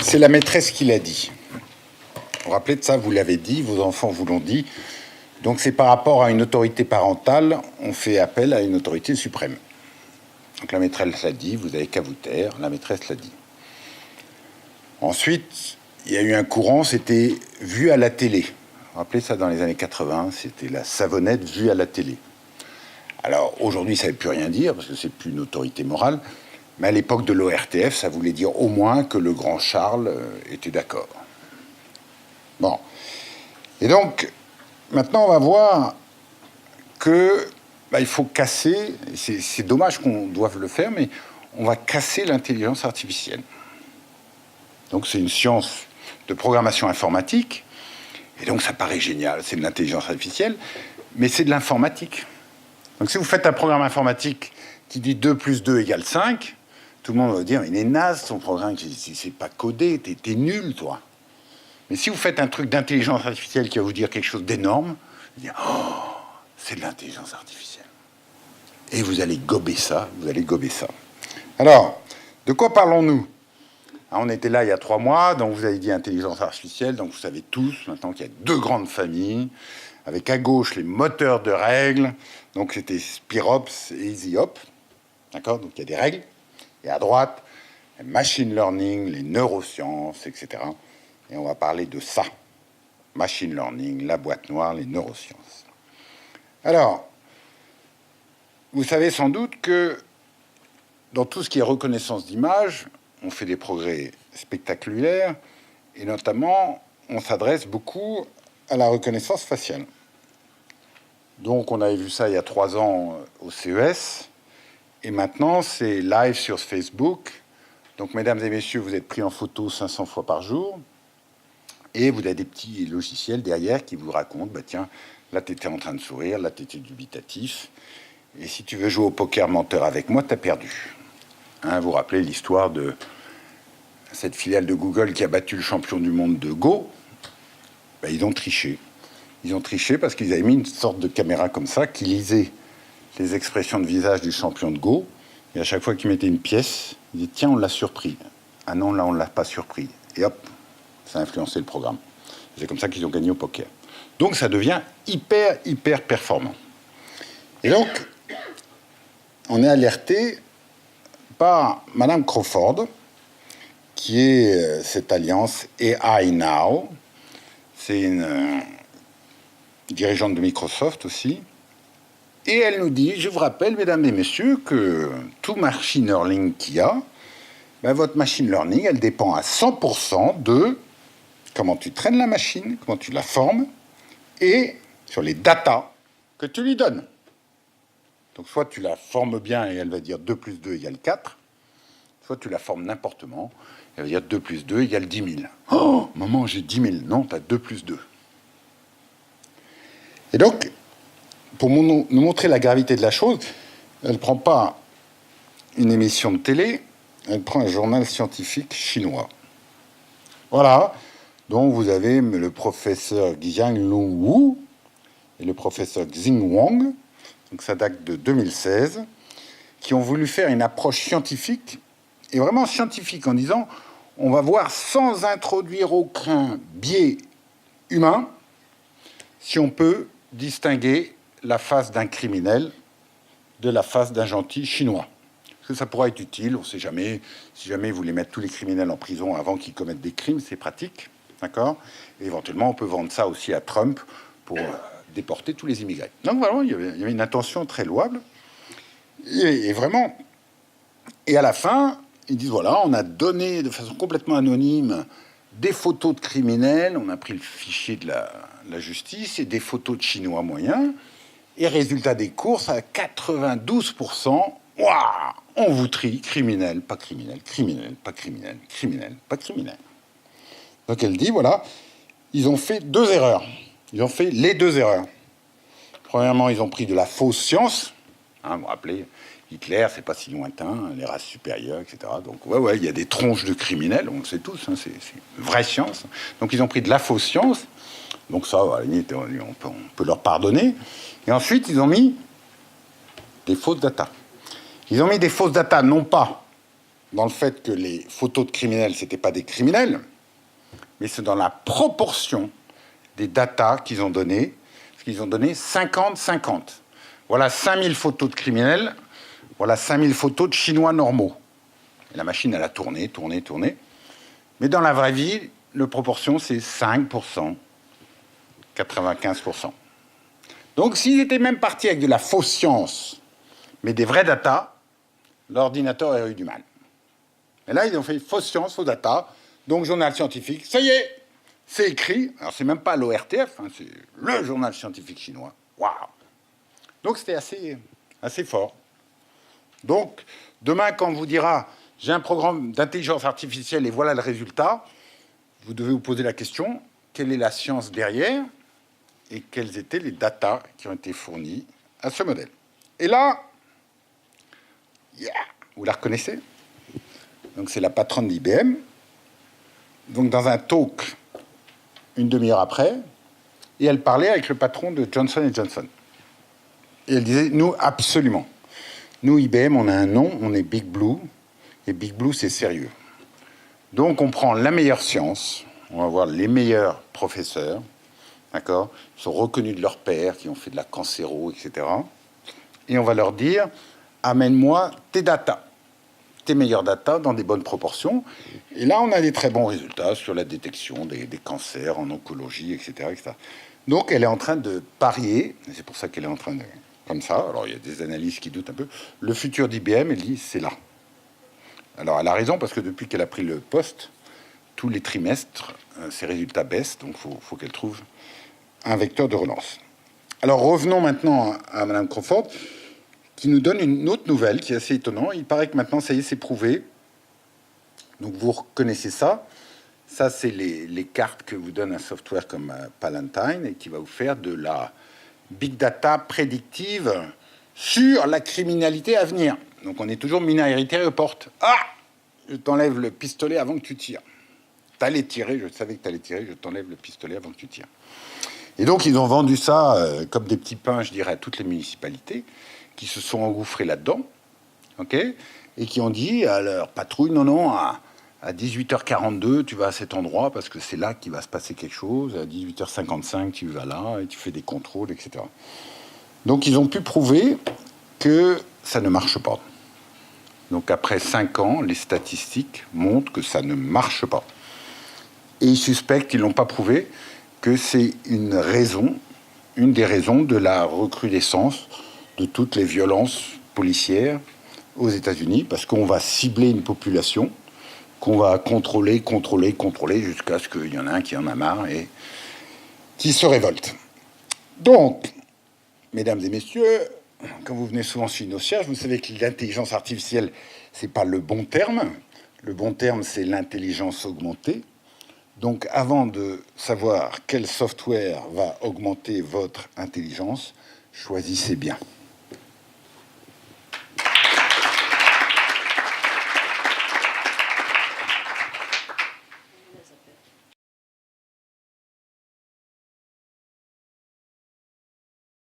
C'est la maîtresse qui l'a dit. Vous vous rappelez de ça, vous l'avez dit, vos enfants vous l'ont dit. Donc c'est par rapport à une autorité parentale, on fait appel à une autorité suprême. Donc la maîtresse l'a dit, vous n'avez qu'à vous taire, la maîtresse l'a dit. Ensuite, il y a eu un courant, c'était vu à la télé. Vous vous rappelez ça, dans les années 80, c'était la savonnette vue à la télé. Alors aujourd'hui, ça ne veut plus rien dire, parce que c'est plus une autorité morale, mais à l'époque de l'ORTF, ça voulait dire au moins que le grand Charles était d'accord. Bon. Et donc, maintenant, on va voir que il faut casser, c'est dommage qu'on doive le faire, mais on va casser l'intelligence artificielle. Donc c'est une science de programmation informatique, et donc ça paraît génial, c'est de l'intelligence artificielle, mais c'est de l'informatique. Donc si vous faites un programme informatique qui dit 2 plus 2 égale 5, tout le monde va dire, il est naze ton programme, c'est pas codé, t'es nul toi. Mais si vous faites un truc d'intelligence artificielle qui va vous dire quelque chose d'énorme, vous allez dire, oh, c'est de l'intelligence artificielle. Et vous allez gober ça, Alors, de quoi parlons-nous ? On était là il y a 3 mois, donc vous avez dit intelligence artificielle, donc vous savez tous maintenant qu'il y a 2 grandes familles, avec à gauche les moteurs de règles, donc c'était Spirops et EasyHop, d'accord ? Donc il y a des règles, et à droite, le machine learning, les neurosciences, etc. Et on va parler de ça, machine learning, la boîte noire, les neurosciences. Alors, vous savez sans doute que dans tout ce qui est reconnaissance d'image, on fait des progrès spectaculaires, et notamment, on s'adresse beaucoup à la reconnaissance faciale. Donc, on avait vu ça il y a 3 ans au CES, et maintenant, c'est live sur Facebook. Donc, mesdames et messieurs, vous êtes pris en photo 500 fois par jour, et vous avez des petits logiciels derrière qui vous racontent, tiens, là, tu étais en train de sourire, là, tu étais dubitatif, et si tu veux jouer au poker menteur avec moi, tu as perdu. Vous vous rappelez l'histoire de cette filiale de Google qui a battu le champion du monde de Go. Ils ont triché. Ils ont triché parce qu'ils avaient mis une sorte de caméra comme ça qui lisait les expressions de visage du champion de Go. Et à chaque fois qu'ils mettaient une pièce, ils disaient, tiens, on l'a surpris. Ah non, là, on ne l'a pas surpris. Et hop, ça a influencé le programme. C'est comme ça qu'ils ont gagné au poker. Donc, ça devient hyper performant. Et donc, on est alerté par Madame Crawford, qui est cette alliance AI Now. C'est une dirigeante de Microsoft aussi. Et elle nous dit, je vous rappelle, mesdames et messieurs, que tout machine learning qu'il y a, votre machine learning, elle dépend à 100% de comment tu traînes la machine, comment tu la formes, et sur les datas que tu lui donnes. Donc soit tu la formes bien et elle va dire 2 plus 2 égale 4, soit tu la formes n'importe comment, elle va dire 2 plus 2 égale 10 000. Oh, maman, j'ai 10 000. Non, tu as 2 plus 2. Et donc, pour nous montrer la gravité de la chose, elle ne prend pas une émission de télé, elle prend un journal scientifique chinois. Voilà, donc vous avez le professeur Jiang Wu et le professeur Xing Wang, donc ça date de 2016, qui ont voulu faire une approche scientifique, et vraiment scientifique, en disant, on va voir sans introduire aucun biais humain, si on peut distinguer la face d'un criminel de la face d'un gentil chinois. Parce que ça pourra être utile, on ne sait jamais, si jamais vous voulez mettre tous les criminels en prison avant qu'ils commettent des crimes, c'est pratique, d'accord ? Et éventuellement, on peut vendre ça aussi à Trump pour déporter tous les immigrés. Donc voilà, il y avait une intention très louable. Et vraiment, et à la fin, ils disent, voilà, on a donné de façon complètement anonyme des photos de criminels, on a pris le fichier de la justice et des photos de Chinois moyens, et résultat des courses, à 92%, waouh, on vous trie, criminel, pas criminel, criminel, pas criminel, criminel, pas criminel. Donc elle dit, voilà, ils ont fait 2 erreurs. Ils ont fait les 2 erreurs. Premièrement, ils ont pris de la fausse science. Vous vous rappelez, Hitler, c'est pas si lointain, les races supérieures, etc. Donc, ouais, il y a des tronches de criminels, on le sait tous, c'est une vraie science. Donc, ils ont pris de la fausse science. Donc, ça, à la limite, on peut leur pardonner. Et ensuite, ils ont mis des fausses datas. Ils ont mis des fausses datas, non pas dans le fait que les photos de criminels, ce n'étaient pas des criminels, mais c'est dans la proportion des datas qu'ils ont donné, parce qu'ils ont donné 50-50. Voilà 5000 photos de criminels, voilà 5000 photos de Chinois normaux. Et la machine, elle a tourné. Mais dans la vraie vie, la proportion, c'est 5%, 95%. Donc, s'ils étaient même partis avec de la fausse science, mais des vraies datas, l'ordinateur aurait eu du mal. Et là, ils ont fait fausse science, fausse data, donc journal scientifique. Ça y est, c'est écrit. Alors, c'est même pas l'ORTF, hein, c'est le journal scientifique chinois. Waouh! Donc, c'était assez fort. Donc, demain, quand on vous dira j'ai un programme d'intelligence artificielle et voilà le résultat, vous devez vous poser la question quelle est la science derrière et quelles étaient les datas qui ont été fournies à ce modèle. Et là, vous la reconnaissez? Donc, c'est la patronne d'IBM. Donc, dans un talk, une demi-heure après, et elle parlait avec le patron de Johnson & Johnson. Et elle disait, nous, absolument. Nous, IBM, on a un nom, on est Big Blue, et Big Blue, c'est sérieux. Donc, on prend la meilleure science, on va voir les meilleurs professeurs, d'accord, qui sont reconnus de leur père, qui ont fait de la cancéro, etc. Et on va leur dire, amène-moi tes datas, tes meilleures datas dans des bonnes proportions. Et là, on a des très bons résultats sur la détection des cancers en oncologie, etc., etc. Donc, elle est en train de parier, et c'est pour ça qu'elle est en train de... Comme ça, alors il y a des analystes qui doutent un peu. Le futur d'IBM, elle dit, c'est là. Alors, elle a raison, parce que depuis qu'elle a pris le poste, tous les trimestres, ses résultats baissent, donc il faut qu'elle trouve un vecteur de relance. Alors, revenons maintenant à Mme Crawford, qui nous donne une autre nouvelle qui est assez étonnante. Il paraît que maintenant, ça y est, c'est prouvé. Donc, vous reconnaissez ça. Ça, c'est les cartes que vous donne un software comme Palantir et qui va vous faire de la big data prédictive sur la criminalité à venir. Donc, on est toujours minoritaire aux portes. Ah! Je t'enlève le pistolet avant que tu tires. T'allais tirer, je savais que t'allais tirer, je t'enlève le pistolet avant que tu tires. Et donc, ils ont vendu ça comme des petits pains, je dirais, à toutes les municipalités qui se sont engouffrées là-dedans, ok, et qui ont dit à leur patrouille, non, à 18h42, tu vas à cet endroit parce que c'est là qu'il va se passer quelque chose. À 18h55, tu vas là et tu fais des contrôles, etc. Donc, ils ont pu prouver que ça ne marche pas. Donc, après 5 ans, les statistiques montrent que ça ne marche pas. Et ils suspectent qu'ils n'ont pas prouvé que c'est une des raisons de la recrudescence de toutes les violences policières aux États-Unis, parce qu'on va cibler une population qu'on va contrôler jusqu'à ce qu'il y en a un qui en a marre et qui se révolte. Donc, mesdames et messieurs, quand vous venez souvent sur nos sièges, vous savez que l'intelligence artificielle, c'est pas le bon terme. Le bon terme, c'est l'intelligence augmentée. Donc, avant de savoir quel software va augmenter votre intelligence, choisissez bien.